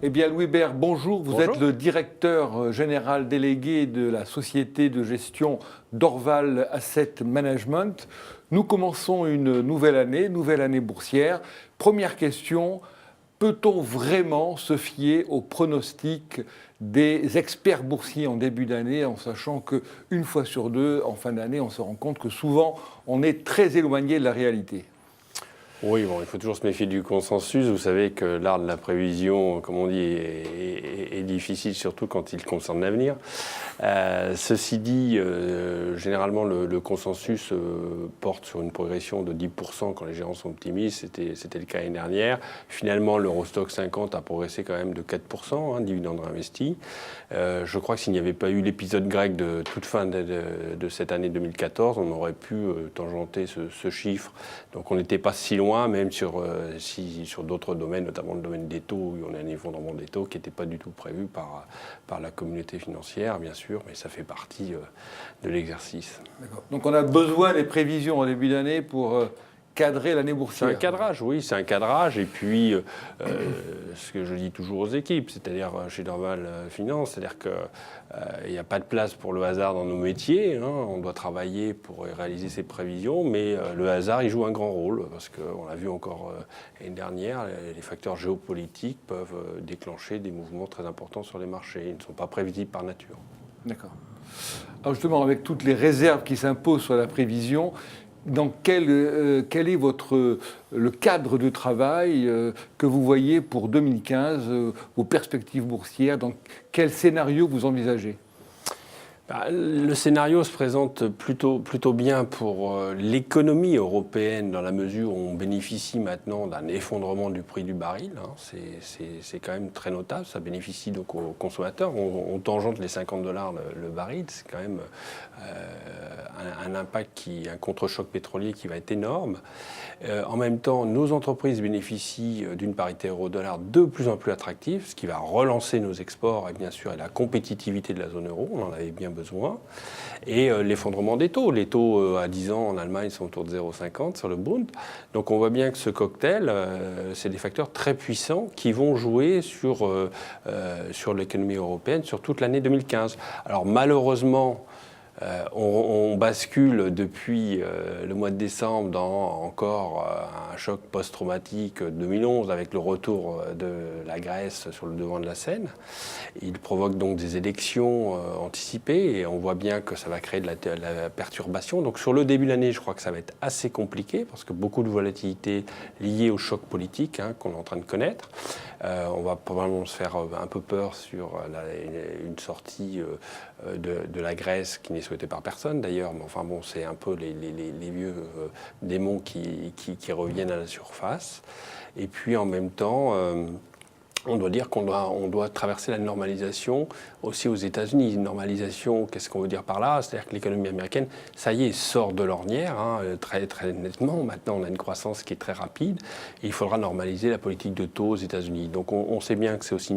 Eh bien, Louis Bert, bonjour. Vous Bonjour. êtes le directeur général délégué de la société de gestion Dorval Asset Management. Nous commençons une nouvelle année boursière. Première question, peut-on vraiment se fier aux pronostics des experts boursiers en début d'année, en sachant qu'une fois sur deux, en fin d'année, on se rend compte que souvent, on est très éloigné de la réalité? Oui, bon, il faut toujours se méfier du consensus. Vous savez que l'art de la prévision, comme on dit, est difficile, surtout quand il concerne l'avenir. Ceci dit, généralement, le consensus porte sur une progression de 10% quand les gérants sont optimistes. C'était le cas l'année dernière. Finalement, l'Eurostoxx 50 a progressé quand même de 4%, dividende réinvesti. Je crois que s'il n'y avait pas eu l'épisode grec de toute fin de cette année 2014, on aurait pu tangenter ce chiffre. Donc on n'était pas si loin, même sur d'autres domaines, notamment le domaine des taux, où on a un effondrement des taux qui n'était pas du tout prévu par la communauté financière, bien sûr, mais ça fait partie de l'exercice. D'accord. Donc on a besoin des prévisions en début d'année pour cadrer l'année boursière. C'est un cadrage, oui, c'est un cadrage. Et puis, ce que je dis toujours aux équipes, c'est-à-dire chez Dorval Finance, c'est-à-dire qu'il n'y a pas de place pour le hasard dans nos métiers. On doit travailler pour réaliser ces prévisions, mais le hasard, il joue un grand rôle, parce qu'on l'a vu encore l'année dernière, les facteurs géopolitiques peuvent déclencher des mouvements très importants sur les marchés. Ils ne sont pas prévisibles par nature. D'accord. Alors justement, avec toutes les réserves qui s'imposent sur la prévision, dans quel est le cadre de travail que vous voyez pour 2015, vos perspectives boursières, dans quel scénario vous envisagez ? Le scénario se présente plutôt bien pour l'économie européenne, dans la mesure où on bénéficie maintenant d'un effondrement du prix du baril. C'est quand même très notable, ça bénéficie donc aux consommateurs. On tangente les $50 le baril, c'est quand même un impact, un contre-choc pétrolier qui va être énorme. En même temps, nos entreprises bénéficient d'une parité euro-dollar de plus en plus attractive, ce qui va relancer nos exports et bien sûr la compétitivité de la zone euro. On en avait bien besoin. Et l'effondrement des taux. Les taux à 10 ans en Allemagne sont autour de 0,50 sur le Bund. Donc on voit bien que ce cocktail, c'est des facteurs très puissants qui vont jouer sur l'économie européenne sur toute l'année 2015. Alors malheureusement, on bascule depuis le mois de décembre dans encore un choc post-traumatique 2011 avec le retour de la Grèce sur le devant de la scène. Il provoque donc des élections anticipées et on voit bien que ça va créer de la perturbation. Donc sur le début de l'année, je crois que ça va être assez compliqué parce que beaucoup de volatilité liée au choc politique qu'on est en train de connaître. On va probablement se faire un peu peur sur une sortie de la Grèce qui n'est souhaitée par personne d'ailleurs, mais enfin bon, c'est un peu les vieux démons qui reviennent à la surface. Et puis en même temps, on doit dire qu'on doit traverser la normalisation aussi aux États-Unis. Normalisation, qu'est-ce qu'on veut dire par là ? C'est-à-dire que l'économie américaine, ça y est, sort de l'ornière, très, très nettement. Maintenant, on a une croissance qui est très rapide. Et il faudra normaliser la politique de taux aux États-Unis. Donc on sait bien que c'est aussi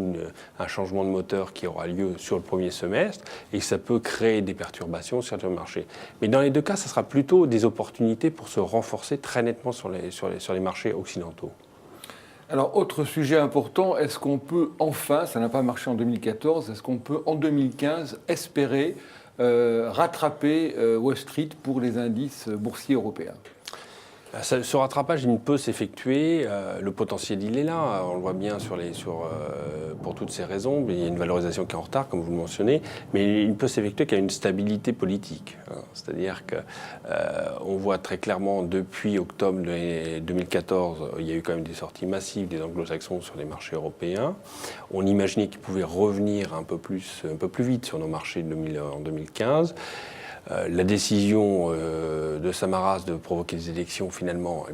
un changement de moteur qui aura lieu sur le premier semestre et que ça peut créer des perturbations sur le marché. Mais dans les deux cas, ça sera plutôt des opportunités pour se renforcer très nettement sur les marchés occidentaux. Alors, autre sujet important, est-ce qu'on peut enfin, ça n'a pas marché en 2014, est-ce qu'on peut en 2015 espérer rattraper Wall Street pour les indices boursiers européens ? Ce rattrapage, il ne peut s'effectuer. Le potentiel, il est là. On le voit bien pour toutes ces raisons. Il y a une valorisation qui est en retard, comme vous le mentionnez. Mais il ne peut s'effectuer qu'à une stabilité politique. C'est-à-dire qu'on voit très clairement, depuis octobre 2014, il y a eu quand même des sorties massives des anglo-saxons sur les marchés européens. On imaginait qu'ils pouvaient revenir un peu plus vite sur nos marchés en 2015. La décision de Samaras de provoquer des élections, finalement,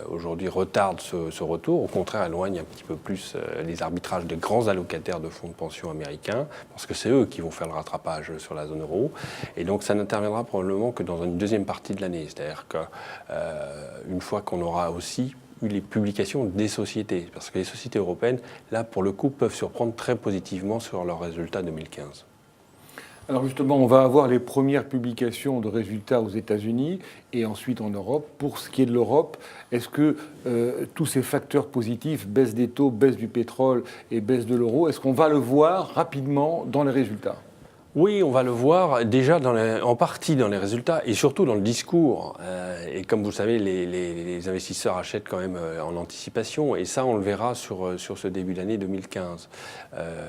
aujourd'hui retarde ce retour. Au contraire, éloigne un petit peu plus les arbitrages des grands allocataires de fonds de pension américains, parce que c'est eux qui vont faire le rattrapage sur la zone euro. Et donc, ça n'interviendra probablement que dans une deuxième partie de l'année. C'est-à-dire qu'une fois qu'on aura aussi eu les publications des sociétés, parce que les sociétés européennes, là, pour le coup, peuvent surprendre très positivement sur leurs résultats 2015. Alors justement, on va avoir les premières publications de résultats aux États-Unis et ensuite en Europe. Pour ce qui est de l'Europe, est-ce que tous ces facteurs positifs, baisse des taux, baisse du pétrole et baisse de l'euro, est-ce qu'on va le voir rapidement dans les résultats ? Oui, on va le voir déjà en partie dans les résultats et surtout dans le discours. Et comme vous le savez, les investisseurs achètent quand même en anticipation et ça, on le verra sur ce début d'année 2015.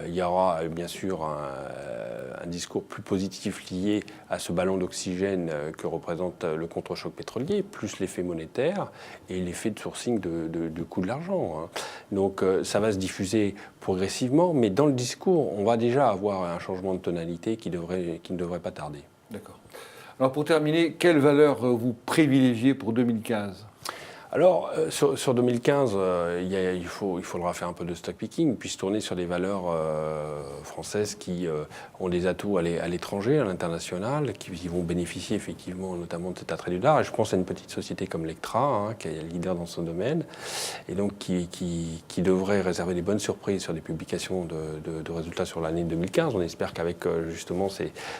Il y aura bien sûr un discours plus positif lié à ce ballon d'oxygène que représente le contre-choc pétrolier, plus l'effet monétaire et l'effet de sourcing de coût de l'argent. Hein. Donc ça va se diffuser progressivement, mais dans le discours, on va déjà avoir un changement de tonalité qui ne devrait pas tarder. D'accord. Alors pour terminer, quelle valeur vous privilégiez pour 2015 ? Alors, sur 2015, il faudra faire un peu de stock picking, puis se tourner sur des valeurs françaises qui ont des atouts à l'étranger, à l'international, qui vont bénéficier effectivement notamment de cet attrait du dollar. Et je pense à une petite société comme Lectra, qui est leader dans son domaine, et donc qui devrait réserver des bonnes surprises sur des publications de résultats sur l'année 2015. On espère qu'avec justement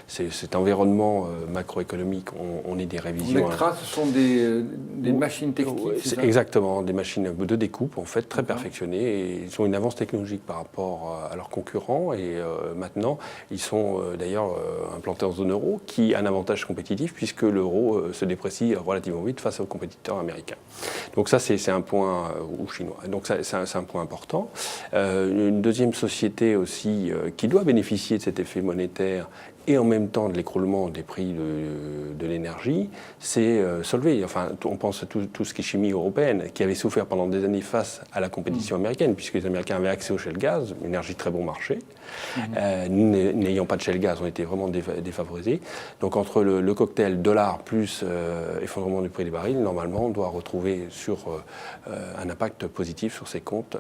cet environnement macroéconomique, on ait des révisions. Lectra, ce sont des machines techniques. Exactement, des machines de découpe en fait très perfectionnées et ils ont une avance technologique par rapport à leurs concurrents et maintenant ils sont d'ailleurs implantés en zone euro qui a un avantage compétitif puisque l'euro se déprécie relativement vite face aux compétiteurs américains. Donc ça c'est un point ou chinois. Donc ça c'est un point important. Une deuxième société aussi qui doit bénéficier de cet effet monétaire et en même temps de l'écroulement des prix de l'énergie, c'est Solvay. Enfin, on pense à tout ce qui est chimie européenne, qui avait souffert pendant des années face à la compétition américaine, puisque les Américains avaient accès au shale gaz, une énergie très bon marché. Nous, n'ayant pas de shale gaz, on était vraiment défavorisés. Donc entre le cocktail dollar plus effondrement du prix des barils, normalement, on doit retrouver sur un impact positif sur ces comptes.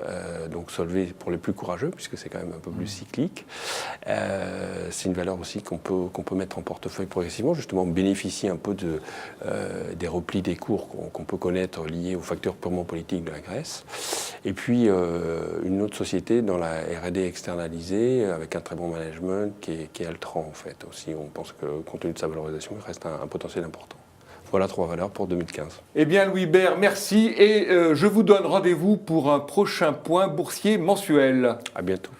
Donc Solvay pour les plus courageux, puisque c'est quand même un peu plus cyclique. C'est une valeur aussi qu'on peut mettre en portefeuille progressivement, justement bénéficier un peu des replis des cours qu'on peut connaître liés aux facteurs purement politiques de la Grèce. Et puis une autre société dans la R&D externalisée avec un très bon management qui est Altran en fait aussi. On pense que compte tenu de sa valorisation, il reste un potentiel important. Voilà 3 valeurs pour 2015. Eh bien Louis Bert, merci et je vous donne rendez-vous pour un prochain point boursier mensuel. À bientôt.